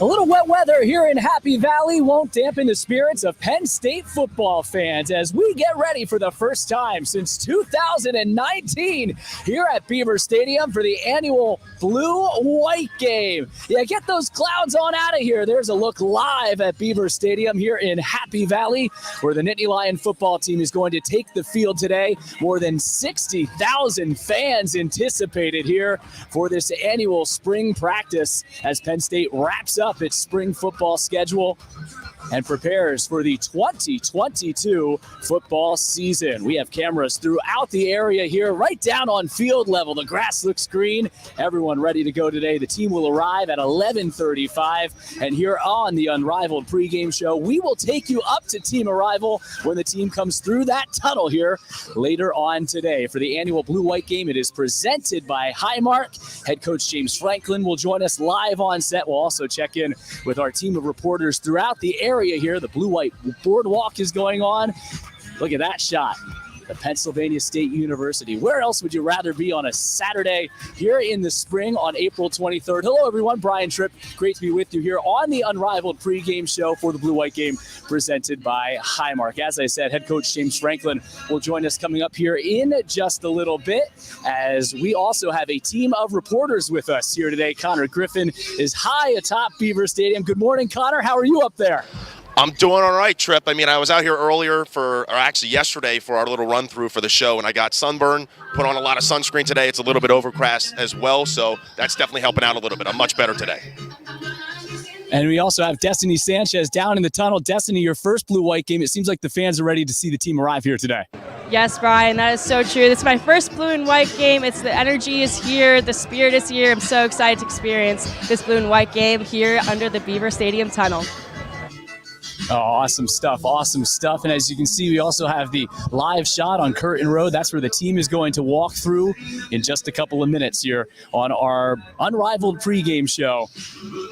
A little wet weather here in Happy Valley won't dampen the spirits of Penn State football fans as we get ready for the first time since 2019 here at Beaver Stadium for the annual Blue-White Game. Yeah, get those clouds on out of here. There's a look live at Beaver Stadium here in Happy Valley where the Nittany Lion football team is going to take the field today. More than 60,000 fans anticipated here for this annual spring practice as Penn State wraps up its spring football schedule and prepares for the 2022 football season. We have cameras throughout the area here, right down on field level. The grass looks green. Everyone ready to go today. The team will arrive at 11:35, and here on the Unrivaled Pregame Show, we will take you up to team arrival when the team comes through that tunnel here later on today. For the annual Blue-White Game, it is presented by Highmark. Head coach James Franklin will join us live on set. We'll also check in with our team of reporters throughout the area here. The Blue-White Boardwalk is going on. Look at that shot. The Pennsylvania State University. Where else would you rather be on a Saturday here in the spring on April 23rd? Hello, everyone. Brian Tripp. Great to be with you here on the Unrivaled Pregame Show for the Blue-White Game presented by Highmark. As I said, head coach James Franklin will join us coming up here in just a little bit as we also have a team of reporters with us here today. Connor Griffin is high atop Beaver Stadium. Good morning, Connor. How are you up there? I'm doing all right, Tripp. I mean, I was out here earlier yesterday for our little run-through for the show, and I got sunburned, put on a lot of sunscreen today. It's a little bit overcast as well, so that's definitely helping out a little bit. I'm much better today. And we also have Destiny Sanchez down in the tunnel. Destiny, your first Blue-White Game. It seems like the fans are ready to see the team arrive here today. Yes, Brian, that is so true. This is my first Blue and White game. The energy is here. The spirit is here. I'm so excited to experience this Blue and White game here under the Beaver Stadium tunnel. Oh, awesome stuff. Awesome stuff. And as you can see, we also have the live shot on Curtin Road. That's where the team is going to walk through in just a couple of minutes here on our Unrivaled Pregame Show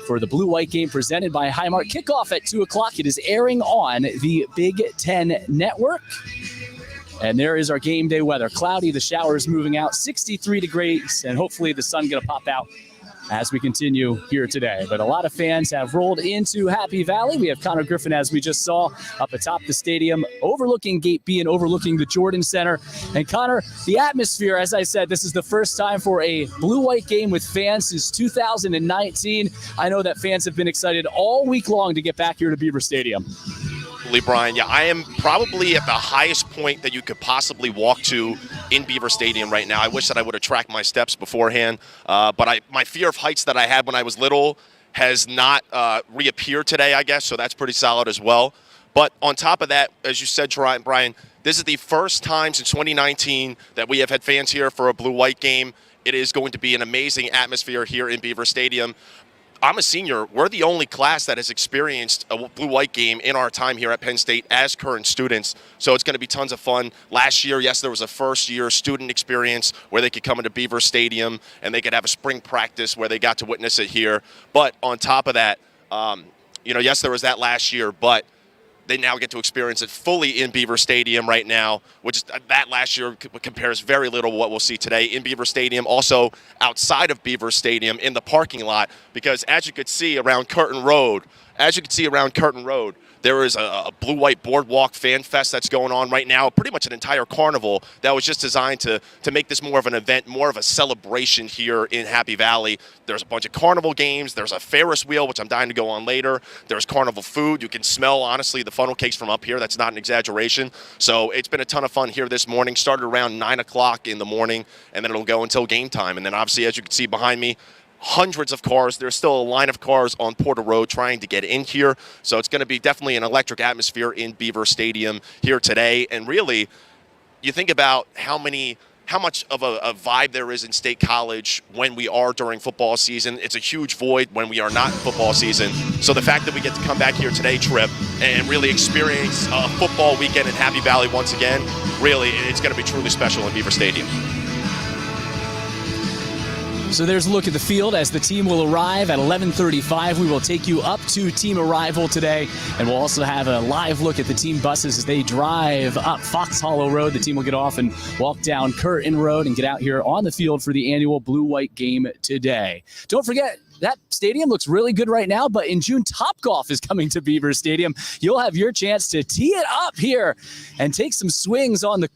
for the Blue-White Game presented by Highmark. Kickoff at 2 o'clock. It is airing on the Big Ten Network. And there is our game day weather. Cloudy, the showers moving out, 63 degrees, and hopefully the sun going to pop out as we continue here today. But a lot of fans have rolled into Happy Valley. We have Connor Griffin, as we just saw, up atop the stadium, overlooking Gate B and overlooking the Jordan Center. And Connor, the atmosphere, as I said, this is the first time for a Blue-White Game with fans since 2019. I know that fans have been excited all week long to get back here to Beaver Stadium. Brian, yeah, I am probably at the highest point that you could possibly walk to in Beaver Stadium right now. I wish that I would have tracked my steps beforehand, but my fear of heights that I had when I was little has not reappeared today, I guess, so that's pretty solid as well. But on top of that, as you said, Brian, this is the first time since 2019 that we have had fans here for a Blue-White Game. It is going to be an amazing atmosphere here in Beaver Stadium. I'm a senior. We're the only class that has experienced a Blue-White Game in our time here at Penn State as current students. So it's going to be tons of fun. Last year, yes, there was a first-year student experience where they could come into Beaver Stadium and they could have a spring practice where they got to witness it here. But on top of that, yes, there was that last year, but they now get to experience it fully in Beaver Stadium right now, which that last year compares very little to what we'll see today in Beaver Stadium, also outside of Beaver Stadium in the parking lot, because as you could see around Curtin Road, there is a Blue-White Boardwalk Fan Fest that's going on right now, pretty much an entire carnival that was just designed to make this more of an event, more of a celebration here in Happy Valley. There's a bunch of carnival games. There's a Ferris wheel, which I'm dying to go on later. There's carnival food. You can smell, honestly, the funnel cakes from up here. That's not an exaggeration. So it's been a ton of fun here this morning. Started around 9 o'clock in the morning, and then it'll go until game time. And then, obviously, as you can see behind me, hundreds of cars. There's still a line of cars on Porter Road trying to get in here. So it's going to be definitely an electric atmosphere in Beaver Stadium here today. And really, you think about how much of a vibe there is in State College when we are during football season. It's a huge void when we are not in football season. So the fact that we get to come back here today, Tripp, and really experience a football weekend in Happy Valley once again, really, it's going to be truly special in Beaver Stadium. So there's a look at the field as the team will arrive at 11:35. We will take you up to team arrival today, and we'll also have a live look at the team buses as they drive up Fox Hollow Road. The team will get off and walk down Curtin Road and get out here on the field for the annual blue-white game today. Don't forget, that stadium looks really good right now, but in June, Topgolf is coming to Beaver Stadium. You'll have your chance to tee it up here and take some swings on the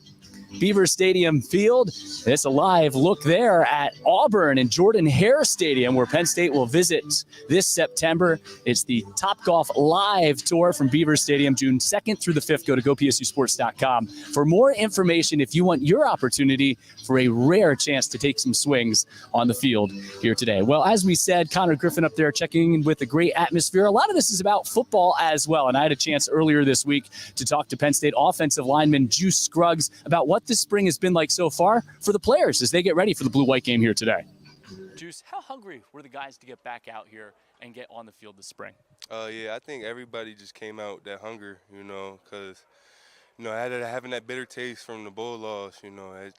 Beaver Stadium field. It's a live look there at Auburn and Jordan-Hare Stadium, where Penn State will visit this September. It's the Topgolf Live Tour from Beaver Stadium, June 2nd through the 5th. Go to gopsusports.com for more information if you want your opportunity for a rare chance to take some swings on the field here today. Well, as we said, Connor Griffin up there checking in with a great atmosphere. A lot of this is about football as well, and I had a chance earlier this week to talk to Penn State offensive lineman Juice Scruggs about what this spring has been like so far for the players as they get ready for the blue-white game here today. Juice, how hungry were the guys to get back out here and get on the field this spring? Yeah, I think everybody just came out that hunger, because, having that bitter taste from the bowl loss,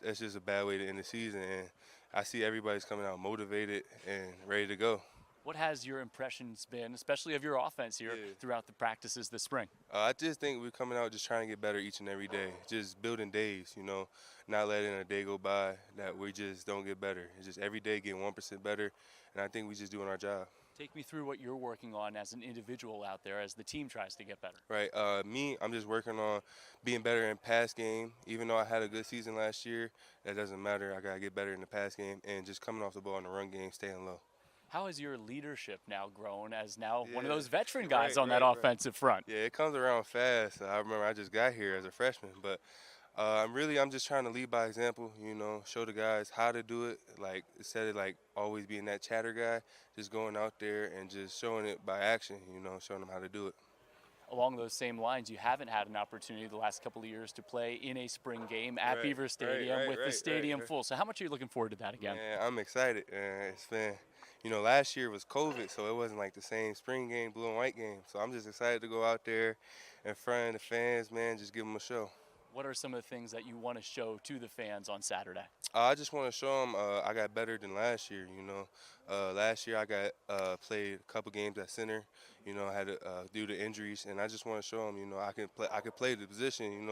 that's just a bad way to end the season. And I see everybody's coming out motivated and ready to go. What has your impressions been, especially of your offense here throughout the practices this spring? I just think we're coming out just trying to get better each and every day, just building days, not letting a day go by that we just don't get better. It's just every day getting 1% better, and I think we're just doing our job. Take me through what you're working on as an individual out there as the team tries to get better. Right. I'm just working on being better in pass game. Even though I had a good season last year, that doesn't matter. I got to get better in the pass game and just coming off the ball in the run game, staying low. How has your leadership now grown as now one of those veteran guys on that offensive front? Yeah, it comes around fast. I remember I just got here as a freshman, but I'm just trying to lead by example, show the guys how to do it. Like, instead of always being that chatter guy, just going out there and just showing it by action, showing them how to do it. Along those same lines, you haven't had an opportunity the last couple of years to play in a spring game at Beaver Stadium with the stadium full. So how much are you looking forward to that again? Yeah, I'm excited. It's been, last year was COVID, so it wasn't like the same spring game, blue and white game. So I'm just excited to go out there in front of the fans, man, just give them a show. What are some of the things that you want to show to the fans on Saturday? I just want to show them I got better than last year, Last year I got played a couple games at center, I had to due to injuries, and I just want to show them, I can play the position,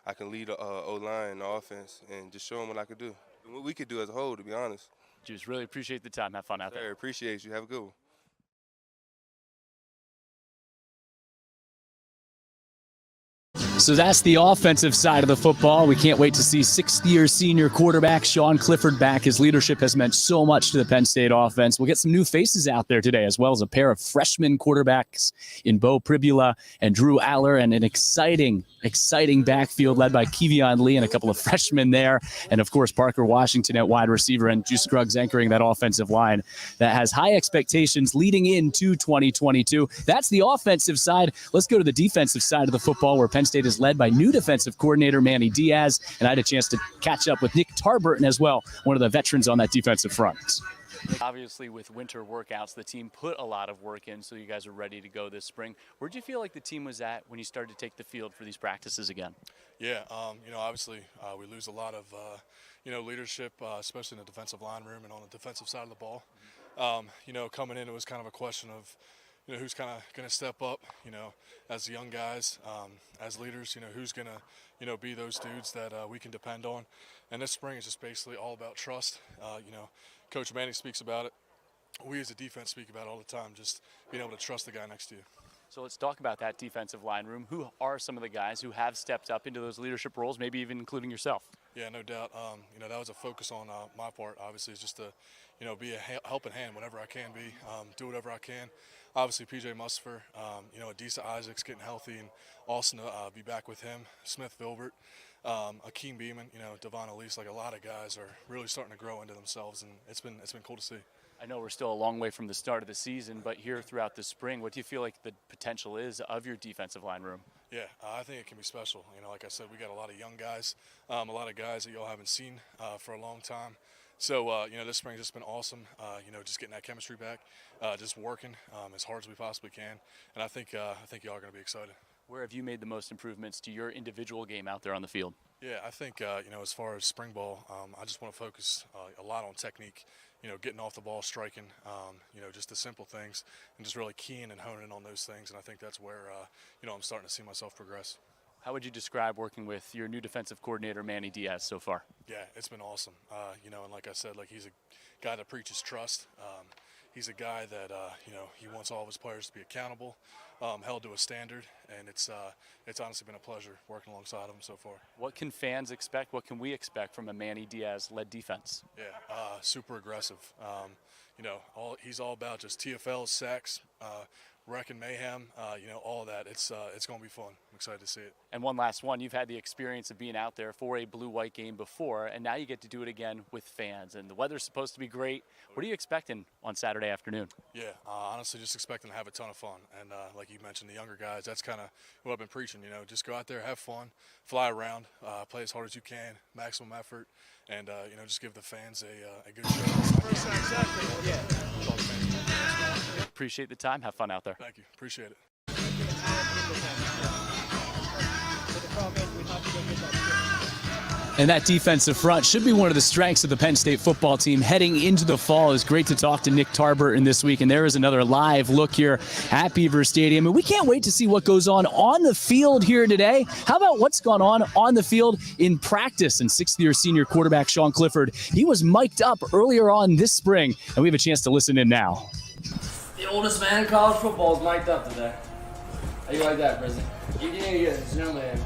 I can lead the O-line and the offense, and just show them what I could do. What we could do as a whole, to be honest. Juice, really appreciate the time. Have fun out there. Appreciate you. Have a good one. So that's the offensive side of the football. We can't wait to see sixth-year senior quarterback Sean Clifford back. His leadership has meant so much to the Penn State offense. We'll get some new faces out there today, as well as a pair of freshman quarterbacks in Bo Pribula and Drew Aller, and an exciting backfield led by Kevion Lee and a couple of freshmen there. And, of course, Parker Washington at wide receiver and Juice Scruggs anchoring that offensive line that has high expectations leading into 2022. That's the offensive side. Let's go to the defensive side of the football, where Penn State is led by new defensive coordinator Manny Diaz, and I had a chance to catch up with Nick Tarburton as well, one of the veterans on that defensive front. Obviously, with winter workouts, the team put a lot of work in, so you guys are ready to go this spring. Where do you feel like the team was at when you started to take the field for these practices again? Yeah, obviously we lose a lot of, leadership, especially in the defensive line room and on the defensive side of the ball. Coming in, it was kind of a question of, who's kind of going to step up, as young guys, as leaders, who's going to, be those dudes that we can depend on. And this spring is just basically all about trust. Coach Manning speaks about it. We as a defense speak about it all the time, just being able to trust the guy next to you. So let's talk about that defensive line room. Who are some of the guys who have stepped up into those leadership roles, maybe even including yourself? Yeah, no doubt. That was a focus on my part, obviously, is just to, be a helping hand whenever I can be, do whatever I can. Obviously, P.J. Musfer, Adisa Isaacs getting healthy, and Austin be back with him, Smith Vilbert, Akeem Beeman, Devon Elise, like a lot of guys are really starting to grow into themselves, and it's been cool to see. I know we're still a long way from the start of the season, but here throughout the spring, what do you feel like the potential is of your defensive line room? Yeah, I think it can be special. Like I said, we got a lot of young guys, a lot of guys that y'all haven't seen for a long time. So, this spring's just been awesome, just getting that chemistry back, just working as hard as we possibly can. And I think y'all are going to be excited. Where have you made the most improvements to your individual game out there on the field? Yeah, I think, as far as spring ball, I just want to focus a lot on technique, getting off the ball, striking, just the simple things, and just really keying and honing on those things. And I think that's where, I'm starting to see myself progress. How would you describe working with your new defensive coordinator, Manny Diaz, so far? Yeah, it's been awesome. And like I said, he's a guy that preaches trust. He's a guy that, he wants all of his players to be accountable, held to a standard, and it's honestly been a pleasure working alongside him so far. What can fans expect? What can we expect from a Manny Diaz-led defense? Yeah, super aggressive. He's all about just TFL, sacks, wreck and mayhem, all of that. It's going to be fun. I'm excited to see it. And one last one, you've had the experience of being out there for a blue-white game before, and now you get to do it again with fans. And the weather's supposed to be great. What are you expecting on Saturday afternoon? Yeah, honestly, just expecting to have a ton of fun. And like you mentioned, the younger guys, that's kind of what I've been preaching. Just go out there, have fun, fly around, play as hard as you can, maximum effort, and just give the fans a good show. Appreciate the time. Have fun out there. Thank you. Appreciate it. And that defensive front should be one of the strengths of the Penn State football team heading into the fall. It's great to talk to Nick Tarburton this week, and there is another live look here at Beaver Stadium. And we can't wait to see what goes on the field here today. How about what's gone on the field in practice? And sixth-year senior quarterback Sean Clifford, he was mic'd up earlier on this spring, and we have a chance to listen in now. The oldest man in college football is mic'd up today. How you like that, President? You need to get a snowman.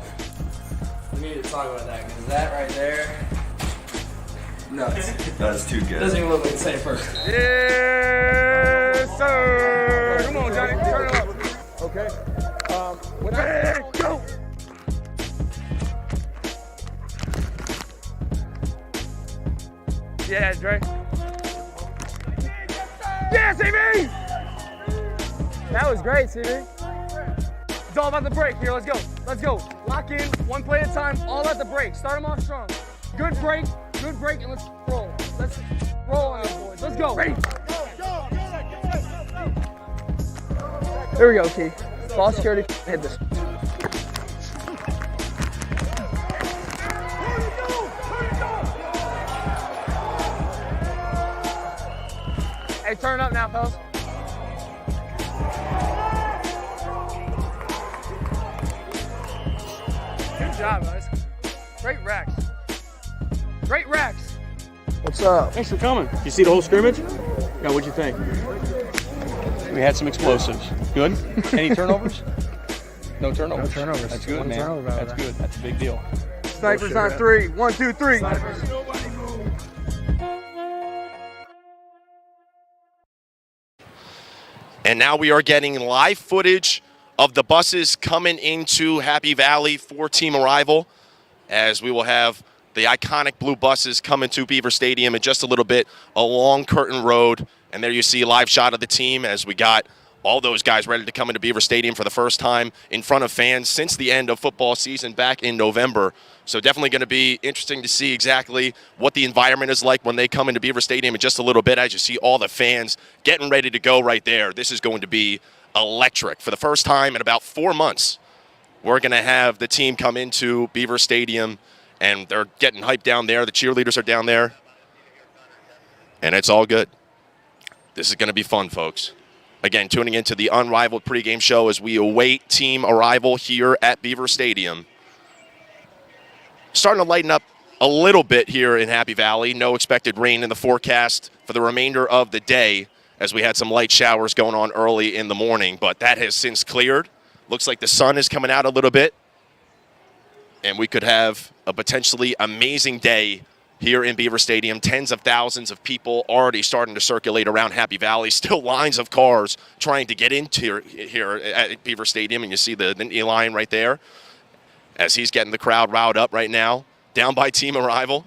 We need to talk about that, because that right there, no. That's too good. Doesn't even look like the same person. Yes, sir! Come on, Johnny, turn it up. Okay. Go! Yeah, Dre. Yeah, CB! That was great, CB. It's all about the break here. Let's go. Let's go. Lock in, one play at a time, all about the break. Start them off strong. Good break, and let's roll. Let's roll on these boys. Let's go. There we go, Key. Ball security, hit this. Hey, turn it up now, fellas. Good job, guys. Great racks. Great racks. What's up? Thanks for coming. You see the whole scrimmage? Yeah, what'd you think? We had some explosives. Good? Any turnovers? No turnovers. No turnovers. That's good, One man. turnover That's good. That's a big deal. Snipers on three. 1, 2, 3. Snipers. And now we are getting live footage of the buses coming into Happy Valley for team arrival, as we will have the iconic blue buses coming to Beaver Stadium in just a little bit along Curtin Road. And there you see a live shot of the team as we got all those guys ready to come into Beaver Stadium for the first time in front of fans since the end of football season back in November. So definitely going to be interesting to see exactly what the environment is like when they come into Beaver Stadium in just a little bit, as you see all the fans getting ready to go right there. This is going to be electric. For the first time in about 4 months, we're going to have the team come into Beaver Stadium, and they're getting hyped down there. The cheerleaders are down there, and it's all good. This is going to be fun, folks. Again, tuning into the Unrivaled Pregame show as we await team arrival here at Beaver Stadium. Starting to lighten up a little bit here in Happy Valley. No expected rain in the forecast for the remainder of the day, as we had some light showers going on early in the morning, but that has since cleared. Looks like the sun is coming out a little bit, and we could have a potentially amazing day here in Beaver Stadium. Tens of thousands of people already starting to circulate around Happy Valley. Still lines of cars trying to get into here at Beaver Stadium, and you see the Nittany Lion right there as he's getting the crowd riled up right now, down by team arrival.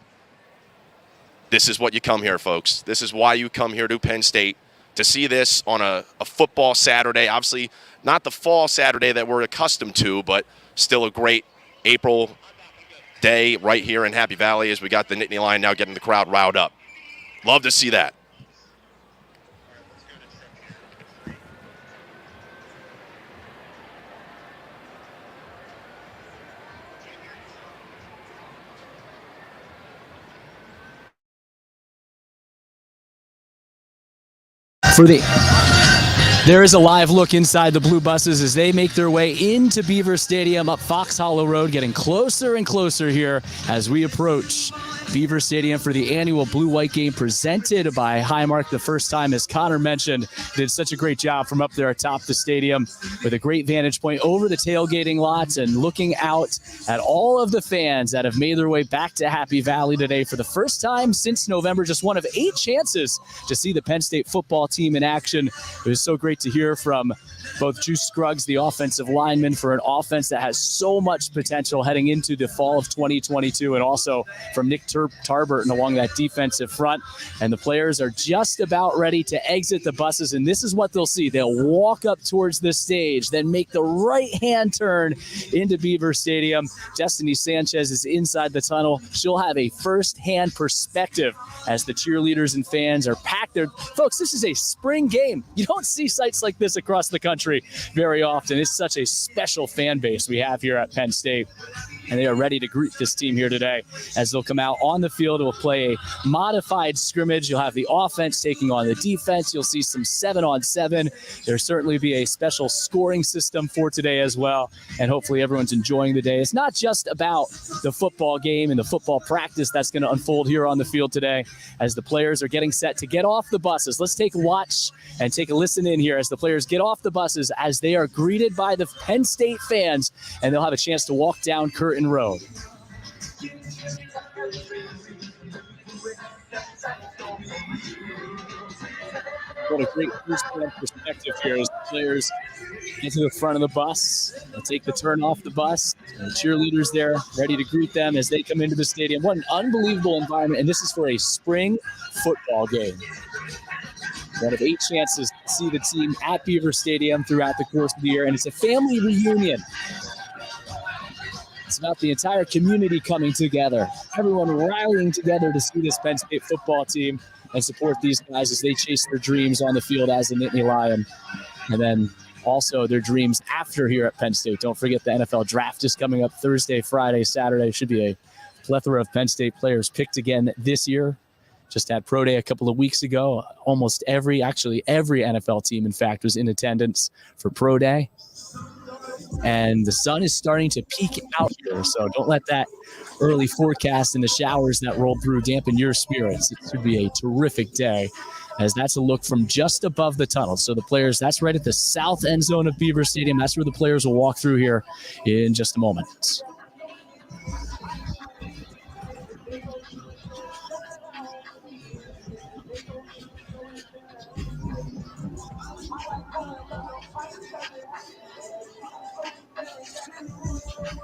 This is what you come here, folks. This is why you come here to Penn State, to see this on a football Saturday. Obviously, not the fall Saturday that we're accustomed to, but still a great April day right here in Happy Valley as we got the Nittany Lion now getting the crowd riled up. Love to see that. There is a live look inside the blue buses as they make their way into Beaver Stadium up Fox Hollow Road, getting closer and closer here as we approach Beaver Stadium for the annual blue-white game presented by Highmark. The first time, as Connor mentioned, did such a great job from up there atop the stadium with a great vantage point over the tailgating lots and looking out at all of the fans that have made their way back to Happy Valley today for the first time since November. Just one of 8 chances to see the Penn State football team in action. It was so great to hear from both Juice Scruggs, the offensive lineman, for an offense that has so much potential heading into the fall of 2022, and also from Nick Tarburton along that defensive front. And the players are just about ready to exit the buses, and this is what they'll see. They'll walk up towards the stage, then make the right-hand turn into Beaver Stadium. Destiny Sanchez is inside the tunnel. She'll have a first-hand perspective as the cheerleaders and fans are packed there. Folks, this is a spring game. You don't see sights like this across the country very often. It's such a special fan base we have here at Penn State, and they are ready to greet this team here today as they'll come out on the field. We'll play a modified scrimmage. You'll have the offense taking on the defense. You'll see some 7-on-7. There'll certainly be a special scoring system for today as well, and hopefully everyone's enjoying the day. It's not just about the football game and the football practice that's going to unfold here on the field today as the players are getting set to get off the buses. Let's take a watch and take a listen in here as the players get off the buses as they are greeted by the Penn State fans, and they'll have a chance to walk down Curtin Road. What a great first-hand perspective here as the players get to the front of the bus. They'll take the turn off the bus. And the cheerleaders there ready to greet them as they come into the stadium. What an unbelievable environment, and this is for a spring football game. One of 8 chances to see the team at Beaver Stadium throughout the course of the year, and it's a family reunion. It's about the entire community coming together, everyone rallying together to see this Penn State football team and support these guys as they chase their dreams on the field as a Nittany Lion. And then also their dreams after here at Penn State. Don't forget the NFL draft is coming up Thursday, Friday, Saturday. Should be a plethora of Penn State players picked again this year. Just had Pro Day a couple of weeks ago. Almost every NFL team, in fact, was in attendance for Pro Day. And the sun is starting to peek out here, so don't let that early forecast and the showers that rolled through dampen your spirits. It should be a terrific day, as that's a look from just above the tunnel. So the players, that's right at the south end zone of Beaver Stadium. That's where the players will walk through here in just a moment.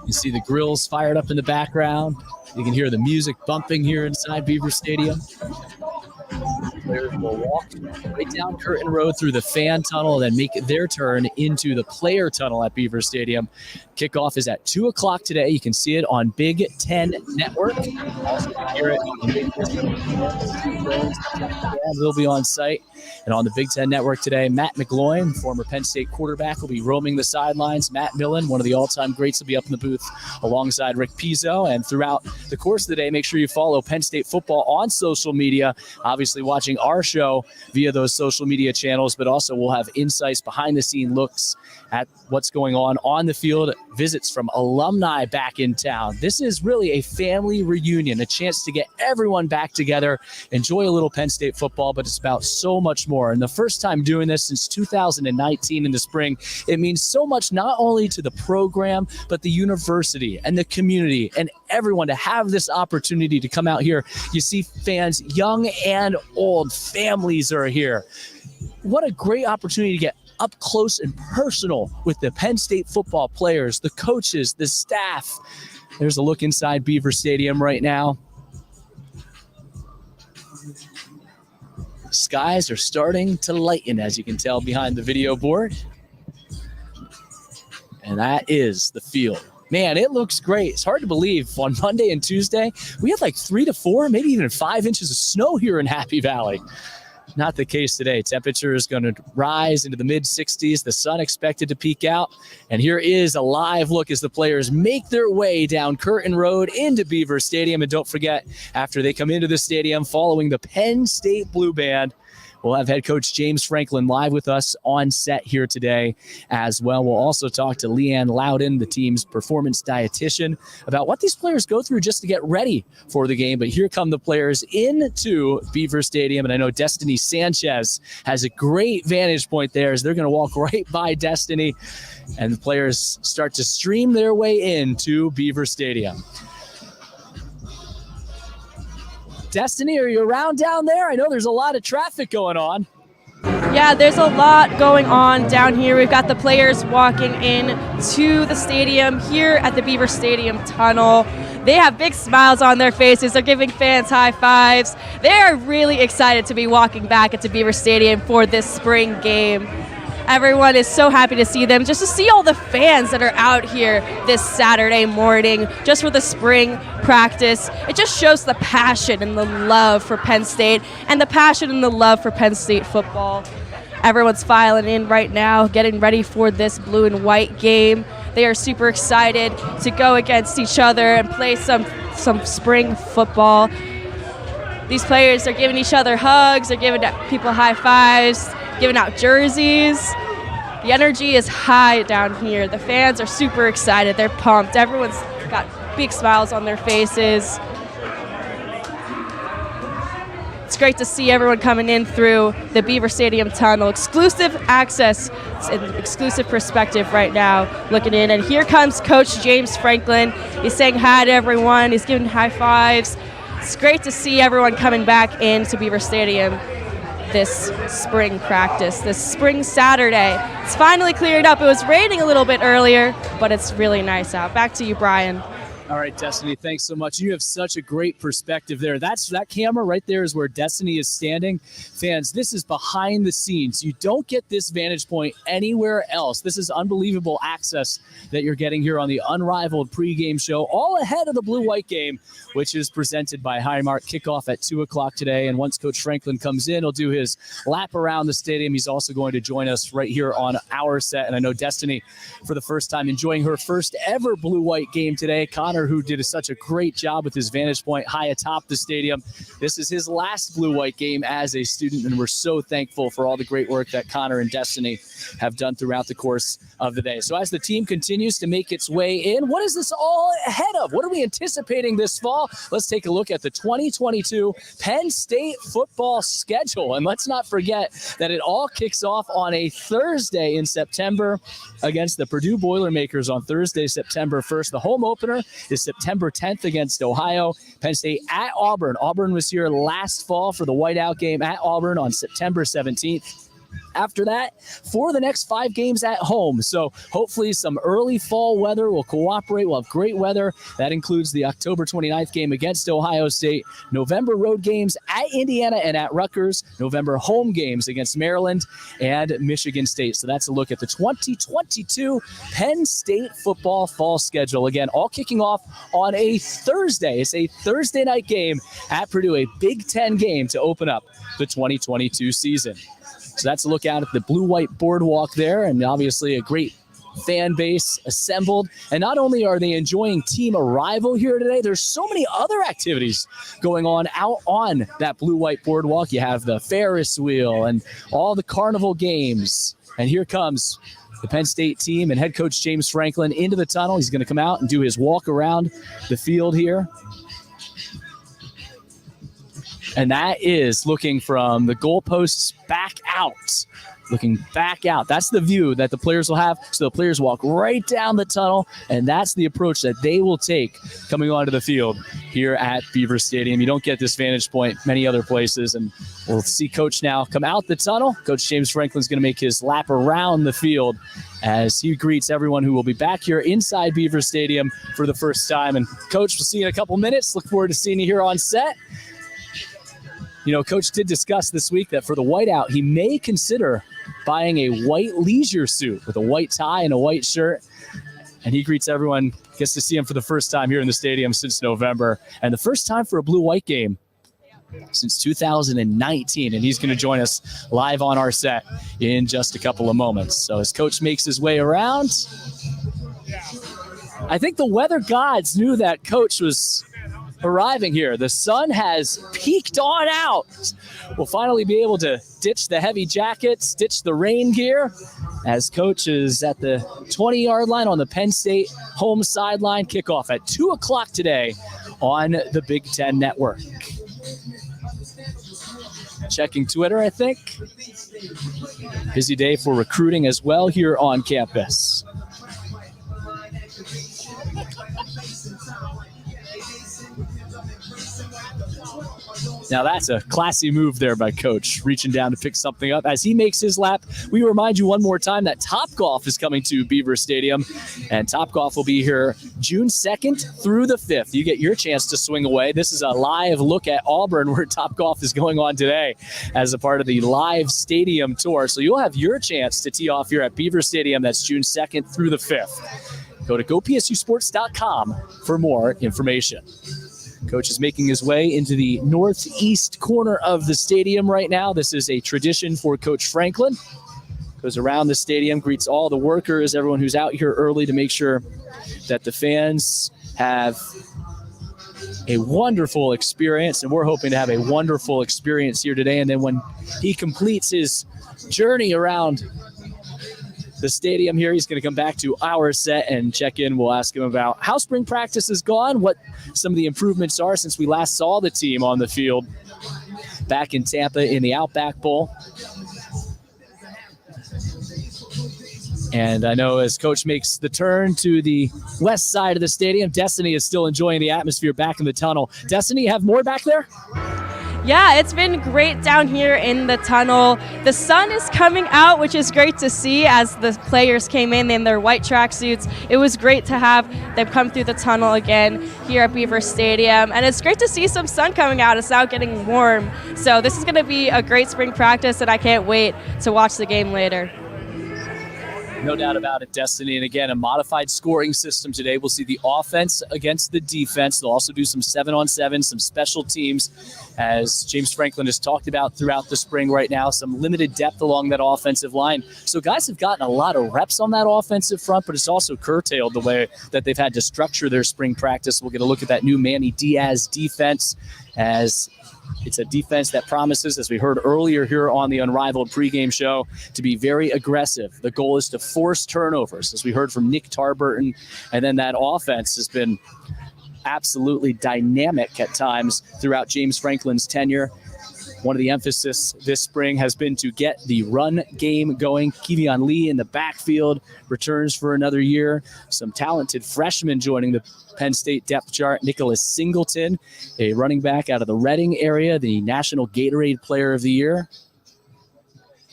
You see the grills fired up in the background. You can hear the music bumping here inside Beaver Stadium. Players will walk right down Curtin Road through the fan tunnel and then make their turn into the player tunnel at Beaver Stadium. Kickoff is at 2 o'clock today. You can see it on Big Ten Network. Also hear it on Big Ten. They'll be on site. And on the Big Ten Network today, Matt McGloin, former Penn State quarterback, will be roaming the sidelines. Matt Millen, one of the all-time greats, will be up in the booth alongside Rick Pizzo. And throughout the course of the day, make sure you follow Penn State football on social media. Obviously watching our show via those social media channels, but also we'll have insights, behind-the-scene looks at what's going on the field, visits from alumni back in town. This is really a family reunion, a chance to get everyone back together, enjoy a little Penn State football, but it's about so much more. And the first time doing this since 2019 in the spring, it means so much not only to the program, but the university and the community and everyone to have this opportunity to come out here. You see fans, young and old, families are here. What a great opportunity to get up close and personal with the Penn State football players, the coaches, the staff. There's a look inside Beaver Stadium right now. Skies are starting to lighten, as you can tell behind the video board. And that is the field. Man, it looks great. It's hard to believe on Monday and Tuesday, we had like 3 to 4, maybe even 5 inches of snow here in Happy Valley. Not the case today. Temperature is going to rise into the mid-60s. The sun expected to peak out. And here is a live look as the players make their way down Curtin Road into Beaver Stadium. And don't forget, after they come into the stadium, following the Penn State Blue Band, We'll have head coach James Franklin live with us on set here today as well. We'll also talk to Leanne Loudon, the team's performance dietitian, about what these players go through just to get ready for the game. But here come the players into Beaver Stadium, and I know Destiny Sanchez has a great vantage point there as they're going to walk right by Destiny, and the players start to stream their way into Beaver Stadium. Destiny, are you around down there? I know there's a lot of traffic going on. Yeah, there's a lot going on down here. We've got the players walking in to the stadium here at the Beaver Stadium tunnel. They have big smiles on their faces. They're giving fans high fives. They are really excited to be walking back into Beaver Stadium for this spring game. Everyone is so happy to see them, just to see all the fans that are out here this Saturday morning just for the spring practice. It just shows the passion and the love for Penn State and the passion and the love for Penn State football. Everyone's filing in right now, getting ready for this blue and white game. They are super excited to go against each other and play some spring football. These players are giving each other hugs, they're giving people high fives, giving out jerseys. The energy is high down here. The fans are super excited. They're pumped. Everyone's got big smiles on their faces. It's great to see everyone coming in through the Beaver Stadium tunnel. Exclusive access, it's an exclusive perspective right now looking in. And here comes Coach James Franklin. He's saying hi to everyone. He's giving high fives. It's great to see everyone coming back into Beaver Stadium this spring practice, this spring Saturday. It's finally cleared up. It was raining a little bit earlier, but it's really nice out. Back to you, Brian. All right, Destiny, thanks so much. You have such a great perspective there. That camera right there is where Destiny is standing. Fans, this is behind the scenes. You don't get this vantage point anywhere else. This is unbelievable access that you're getting here on the Unrivaled Pregame show, all ahead of the blue-white game, which is presented by Highmark. Kickoff at 2 o'clock today, and once Coach Franklin comes in, he'll do his lap around the stadium. He's also going to join us right here on our set, and I know Destiny, for the first time, enjoying her first ever blue-white game today. Connor, who did such a great job with his vantage point high atop the stadium. This is his last blue-white game as a student, and we're so thankful for all the great work that Connor and Destiny have done throughout the course of the day. So as the team continues to make its way in, what is this all ahead of? What are we anticipating this fall? Let's take a look at the 2022 Penn State football schedule. And let's not forget that it all kicks off on a Thursday in September against the Purdue Boilermakers on Thursday, September 1st. The home opener is September 10th against Ohio. Penn State at Auburn. Auburn was here last fall for the whiteout game at Auburn on September 17th. After that, for the next 5 games at home. So hopefully some early fall weather will cooperate. We'll have great weather. That includes the October 29th game against Ohio State, November road games at Indiana and at Rutgers, November home games against Maryland and Michigan State. So that's a look at the 2022 Penn State football fall schedule. Again, all kicking off on a Thursday. It's a Thursday night game at Purdue, a Big Ten game to open up the 2022 season. So that's a look out at the blue-white boardwalk there, and obviously a great fan base assembled. And not only are they enjoying team arrival here today, there's so many other activities going on out on that blue-white boardwalk. You have the Ferris wheel and all the carnival games. And here comes the Penn State team and head coach James Franklin into the tunnel. He's going to come out and do his walk around the field here. And that is looking from the goalposts back out. Looking back out. That's the view that the players will have. So the players walk right down the tunnel, and that's the approach that they will take coming onto the field here at Beaver Stadium. You don't get this vantage point many other places, and we'll see Coach now come out the tunnel. Coach James Franklin's going to make his lap around the field as he greets everyone who will be back here inside Beaver Stadium for the first time. And Coach, we'll see you in a couple minutes. Look forward to seeing you here on set. You know, Coach did discuss this week that for the whiteout, he may consider buying a white leisure suit with a white tie and a white shirt. And he greets everyone, gets to see him for the first time here in the stadium since November. And the first time for a blue-white game since 2019. And he's going to join us live on our set in just a couple of moments. So as Coach makes his way around, I think the weather gods knew that Coach was arriving here. The sun has peeked on out. We'll finally be able to ditch the heavy jackets, ditch the rain gear, as Coach is at the 20-yard line on the Penn State home sideline. Kickoff at 2 o'clock today on the Big Ten Network. Checking Twitter, I think. Busy day for recruiting as well here on campus. Now that's a classy move there by Coach, reaching down to pick something up. As he makes his lap, we remind you one more time that Topgolf is coming to Beaver Stadium, and Topgolf will be here June 2nd through the 5th. You get your chance to swing away. This is a live look at Auburn, where Topgolf is going on today as a part of the live stadium tour. So you'll have your chance to tee off here at Beaver Stadium. That's June 2nd through the 5th. Go to gopsusports.com for more information. Coach is making his way into the northeast corner of the stadium right now. This is a tradition for Coach Franklin. Goes around the stadium, greets all the workers, everyone who's out here early, to make sure that the fans have a wonderful experience. And we're hoping to have a wonderful experience here today. And then when he completes his journey around the stadium here, he's going to come back to our set and check in. We'll ask him about how spring practice has gone, what some of the improvements are since we last saw the team on the field back in Tampa in the Outback Bowl. And I know as Coach makes the turn to the west side of the stadium, Destiny is still enjoying the atmosphere back in the tunnel. Destiny, you have more back there? Yeah, it's been great down here in the tunnel. The sun is coming out, which is great to see as the players came in their white tracksuits. It was great to have them come through the tunnel again here at Beaver Stadium. And it's great to see some sun coming out. It's now getting warm. So this is going to be a great spring practice, and I can't wait to watch the game later. No doubt about it, Destiny. And again, a modified scoring system today. We'll see the offense against the defense. They'll also do some 7-on-7, some special teams, as James Franklin has talked about throughout the spring right now, some limited depth along that offensive line. So guys have gotten a lot of reps on that offensive front, but it's also curtailed the way that they've had to structure their spring practice. We'll get a look at that new Manny Diaz defense, as it's a defense that promises, as we heard earlier here on the Unrivaled Pregame show, to be very aggressive. The goal is to force turnovers, as we heard from Nick Tarburton. And then that offense has been absolutely dynamic at times throughout James Franklin's tenure. One of the emphasis this spring has been to get the run game going. Kevion Lee in the backfield returns for another year. Some talented freshmen joining the Penn State depth chart. Nicholas Singleton, a running back out of the Reading area, the National Gatorade Player of the Year.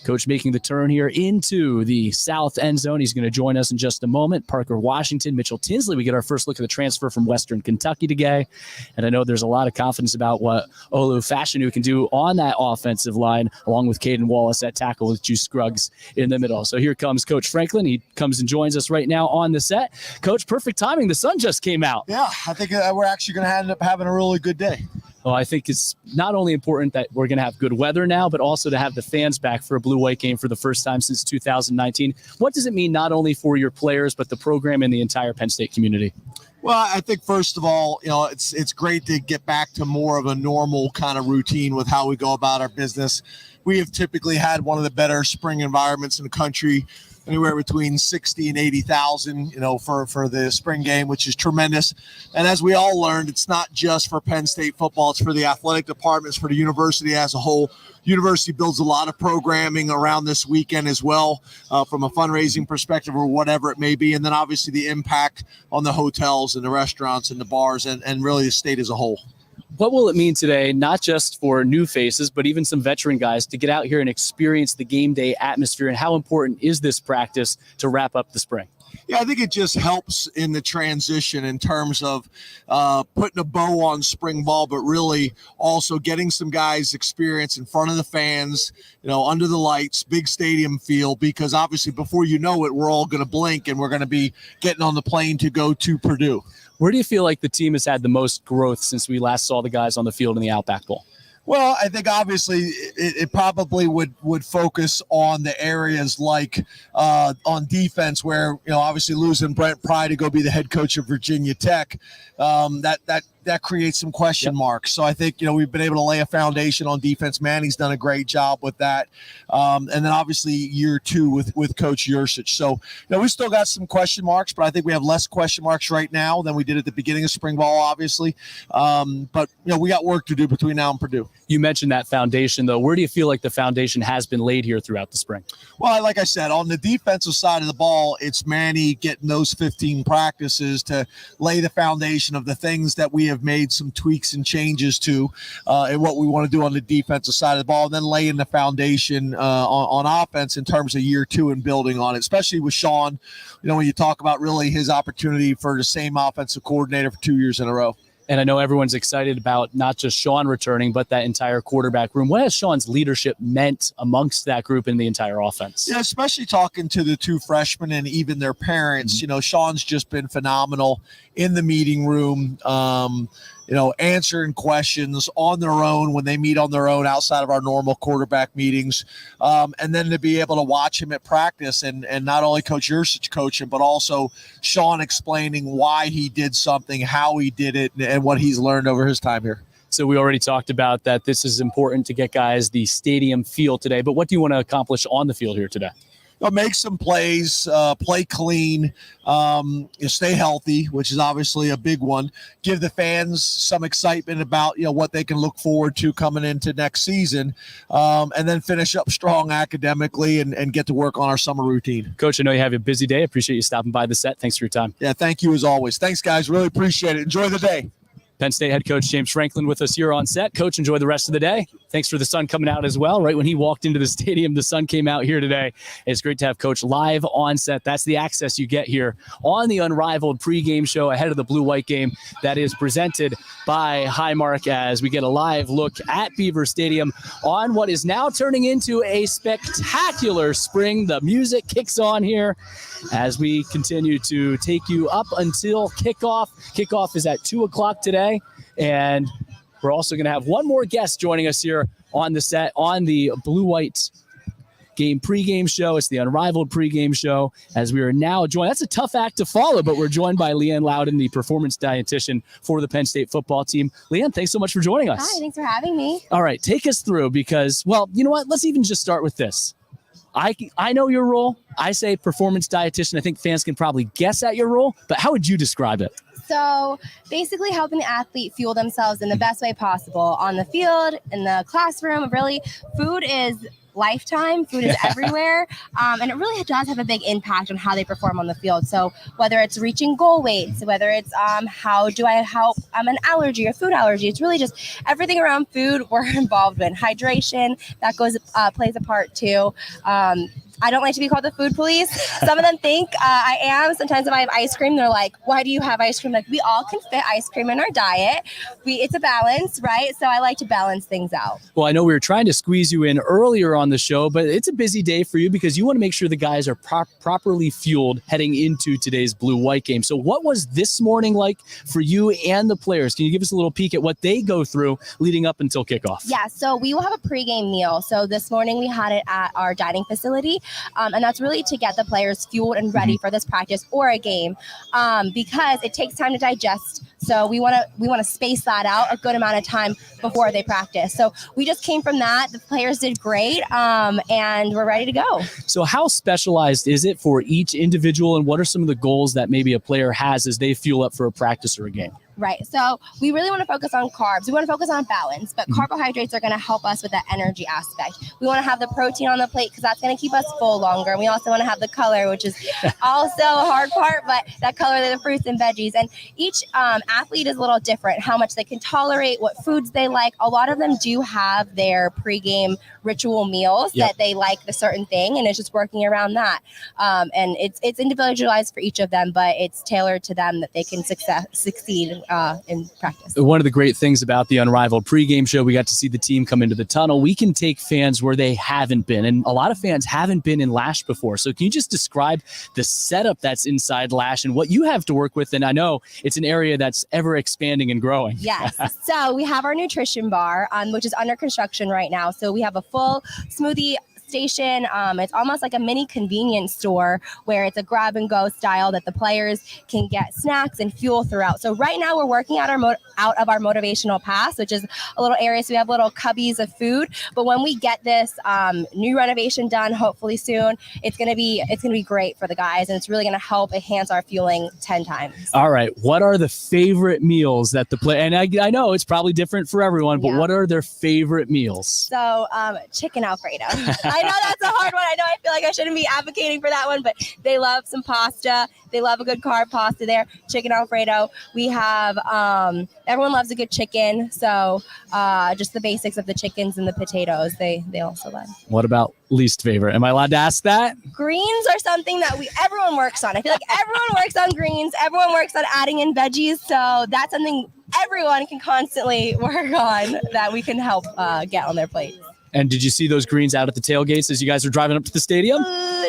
Coach making the turn here into the south end zone. He's going to join us in just a moment. Parker Washington, Mitchell Tinsley. We get our first look at the transfer from Western Kentucky today. And I know there's a lot of confidence about what Olu Fashanu can do on that offensive line, along with Caden Wallace at tackle with Juice Scruggs in the middle. So here comes Coach Franklin. He comes and joins us right now on the set. Coach, perfect timing. The sun just came out. Yeah, I think we're actually going to end up having a really good day. Well, I think it's not only important that we're going to have good weather now, but also to have the fans back for a blue-white game for the first time since 2019. What does it mean not only for your players, but the program and the entire Penn State community? Well, I think first of all, it's great to get back to more of a normal kind of routine with how we go about our business. We have typically had one of the better spring environments in the country, anywhere between 60 and 80,000, for the spring game, which is tremendous. And as we all learned, it's not just for Penn State football, it's for the athletic departments, for the university as a whole. University builds a lot of programming around this weekend as well, from a fundraising perspective or whatever it may be. And then obviously the impact on the hotels and the restaurants and the bars and really the state as a whole. What will it mean today, not just for new faces, but even some veteran guys, to get out here and experience the game day atmosphere? And how important is this practice to wrap up the spring? Yeah, I think it just helps in the transition in terms of putting a bow on spring ball, but really also getting some guys experience in front of the fans, under the lights, big stadium feel, because obviously before you know it, we're all going to blink and we're going to be getting on the plane to go to Purdue. Where do you feel like the team has had the most growth since we last saw the guys on the field in the Outback Bowl? Well, I think obviously it probably would focus on the areas like on defense where, obviously losing Brent Pry to go be the head coach of Virginia Tech, that that creates some question marks. So I think, we've been able to lay a foundation on defense. Manny's done a great job with that. And then obviously year 2 with Coach Yursich. So, we still got some question marks, but I think we have less question marks right now than we did at the beginning of spring ball, obviously. But, we got work to do between now and Purdue. You mentioned that foundation, though. Where do you feel like the foundation has been laid here throughout the spring? Well, like I said, on the defensive side of the ball, it's Manny getting those 15 practices to lay the foundation of the things that we have made some tweaks and changes to and what we want to do on the defensive side of the ball, and then laying the foundation on offense in terms of year 2 and building on it, especially with Sean, when you talk about really his opportunity for the same offensive coordinator for 2 years in a row. And I know everyone's excited about not just Sean returning, but that entire quarterback room. What has Sean's leadership meant amongst that group and the entire offense? Yeah, especially talking to the 2 freshmen and even their parents. Sean's just been phenomenal in the meeting room, answering questions on their own when they meet on their own outside of our normal quarterback meetings. And then to be able to watch him at practice and not only Coach Yursich coaching, but also Sean explaining why he did something, how he did it, and what he's learned over his time here. So we already talked about that this is important to get guys the stadium feel today, but what do you want to accomplish on the field here today? Make some plays, play clean, stay healthy, which is obviously a big one. Give the fans some excitement about what they can look forward to coming into next season, and then finish up strong academically and get to work on our summer routine. Coach, I know you have a busy day. I appreciate you stopping by the set. Thanks for your time. Yeah, thank you as always. Thanks, guys. Really appreciate it. Enjoy the day. Penn State head coach James Franklin with us here on set. Coach, enjoy the rest of the day. Thanks for the sun coming out as well. Right when he walked into the stadium, the sun came out here today. It's great to have Coach live on set. That's the access you get here on the Unrivaled pregame show ahead of the blue-white game that is presented by Highmark as we get a live look at Beaver Stadium on what is now turning into a spectacular spring. The music kicks on here as we continue to take you up until kickoff. Kickoff is at 2 o'clock today. And we're also going to have one more guest joining us here on the set on the blue-white game pregame show. It's the Unrivaled pregame show as we are now joined. That's a tough act to follow, but we're joined by Leanne Loudon, the performance dietitian for the Penn State football team. Leanne, thanks so much for joining us. Hi, thanks for having me. All right, take us through because, well, you know what? Let's even just start with this. I know your role. I say performance dietitian. I think fans can probably guess at your role, but how would you describe it? So basically helping the athlete fuel themselves in the best way possible on the field, in the classroom. Really, food is lifetime. Food is everywhere. And it really does have a big impact on how they perform on the field. So whether it's reaching goal weights, whether it's how do I help an allergy or food allergy, it's really just everything around food we're involved in. Hydration, that plays a part too. I don't like to be called the food police. Some of them think I am. Sometimes if I have ice cream, they're like, why do you have ice cream? Like, we all can fit ice cream in our diet. It's a balance, right? So I like to balance things out. Well, I know we were trying to squeeze you in earlier on the show, but it's a busy day for you because you want to make sure the guys are properly fueled heading into today's blue-white game. So what was this morning like for you and the players? Can you give us a little peek at what they go through leading up until kickoff? Yeah, so we will have a pregame meal. So this morning we had it at our dining facility. And that's really to get the players fueled and ready for this practice or a game, because it takes time to digest. So we want to space that out a good amount of time before they practice. So we just came from that. The players did great, and we're ready to go. So how specialized is it for each individual, and what are some of the goals that maybe a player has as they fuel up for a practice or a game? Right. So we really want to focus on carbs. We want to focus on balance, but carbohydrates are going to help us with that energy aspect. We want to have the protein on the plate because that's going to keep us full longer. And we also want to have the color, which is also a hard part, but that color of the fruits and veggies. And each athlete is a little different, how much they can tolerate, what foods they like. A lot of them do have their pregame ritual meals that they like the certain thing, and it's just working around that. And it's individualized for each of them, but it's tailored to them that they can succeed in practice. One of the great things about the Unrivaled pregame show, we got to see the team come into the tunnel. We can take fans where they haven't been, and a lot of fans haven't been in Lash before. So can you just describe the setup that's inside Lash and what you have to work with? And I know it's an area that's ever expanding and growing. Yes. So we have our nutrition bar, which is under construction right now. So we have a full smoothie station. It's almost like a mini convenience store where it's a grab and go style that the players can get snacks and fuel throughout. So right now we're working out of our motivational pass, which is a little area. So we have little cubbies of food. But when we get this new renovation done, hopefully soon, it's gonna be great for the guys, and it's really gonna help enhance our fueling 10 times. All right. What are the favorite meals that the play? And I know it's probably different for everyone, but what are their favorite meals? So chicken Alfredo. I know that's a hard one. I know I feel like I shouldn't be advocating for that one, but they love some pasta. They love a good carb pasta there. Chicken Alfredo. We have, everyone loves a good chicken. So just the basics of the chickens and the potatoes, they also love. What about least favorite? Am I allowed to ask that? Greens are something that everyone works on. I feel like everyone works on greens. Everyone works on adding in veggies. So that's something everyone can constantly work on that we can help get on their plate. And did you see those greens out at the tailgates as you guys were driving up to the stadium? I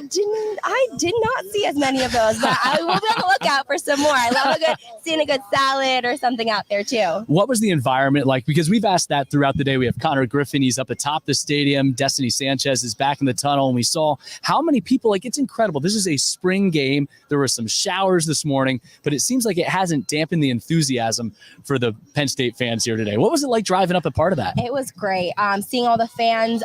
did not see as many of those, but I will be on the lookout for some more. I love seeing a good salad or something out there too. What was the environment like? Because we've asked that throughout the day. We have Connor Griffin. He's up atop the stadium. Destiny Sanchez is back in the tunnel. And we saw how many people, it's incredible. This is a spring game. There were some showers this morning, but it seems like it hasn't dampened the enthusiasm for the Penn State fans here today. What was it like driving up a part of that? It was great. Seeing all the fans,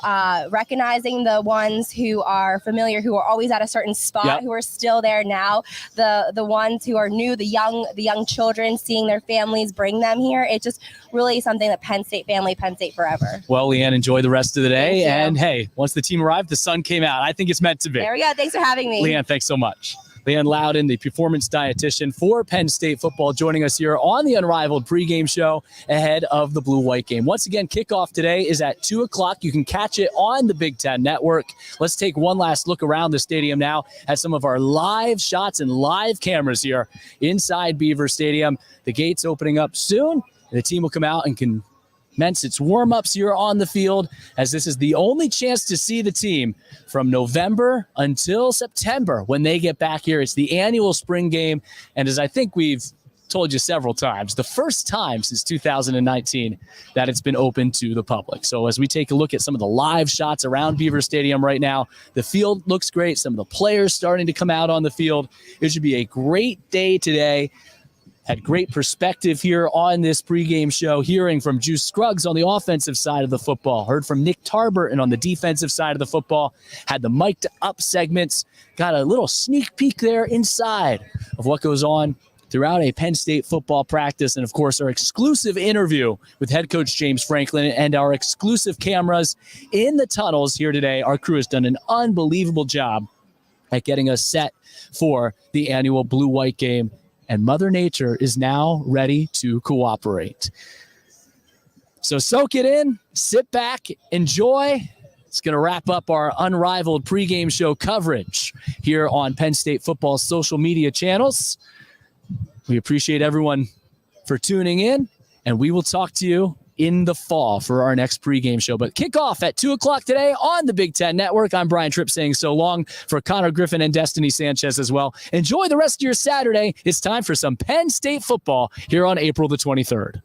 recognizing the ones who are familiar, who are always at a certain spot, who are still there now, the ones who are new, the young children, seeing their families bring them here. It's just really something that Penn State family, Penn State forever. Well, Leanne, enjoy the rest of the day. And hey, once the team arrived, the sun came out. I think it's meant to be. There we go. Thanks for having me. Leanne, thanks so much. Leanne Loudon, the performance dietitian for Penn State football, joining us here on the Unrivaled Pregame show ahead of the Blue-White game. Once again, kickoff today is at 2 o'clock. You can catch it on the Big Ten Network. Let's take one last look around the stadium now at some of our live shots and live cameras here inside Beaver Stadium. The gates opening up soon, and the team will come out and commence its warm-ups here on the field, as this is the only chance to see the team from November until September when they get back here. It's the annual spring game, and as I think we've told you several times, the first time since 2019 that it's been open to the public. So as we take a look at some of the live shots around Beaver Stadium right now, the field looks great. Some of the players starting to come out on the field. It should be a great day today. Had great perspective here on this pregame show, hearing from Juice Scruggs on the offensive side of the football, heard from Nick Tarburton on the defensive side of the football, had the mic'd up segments, got a little sneak peek there inside of what goes on throughout a Penn State football practice, and of course our exclusive interview with head coach James Franklin and our exclusive cameras in the tunnels here today. Our crew has done an unbelievable job at getting us set for the annual Blue-White game. And Mother Nature is now ready to cooperate. So soak it in, sit back, enjoy. It's going to wrap up our Unrivaled pregame show coverage here on Penn State football's social media channels. We appreciate everyone for tuning in, and we will talk to you in the fall for our next pregame show. But kickoff at 2 o'clock today on the Big Ten Network. I'm Brian Tripp saying so long for Connor Griffin and Destiny Sanchez as well. Enjoy the rest of your Saturday. It's time for some Penn State football here on April the 23rd.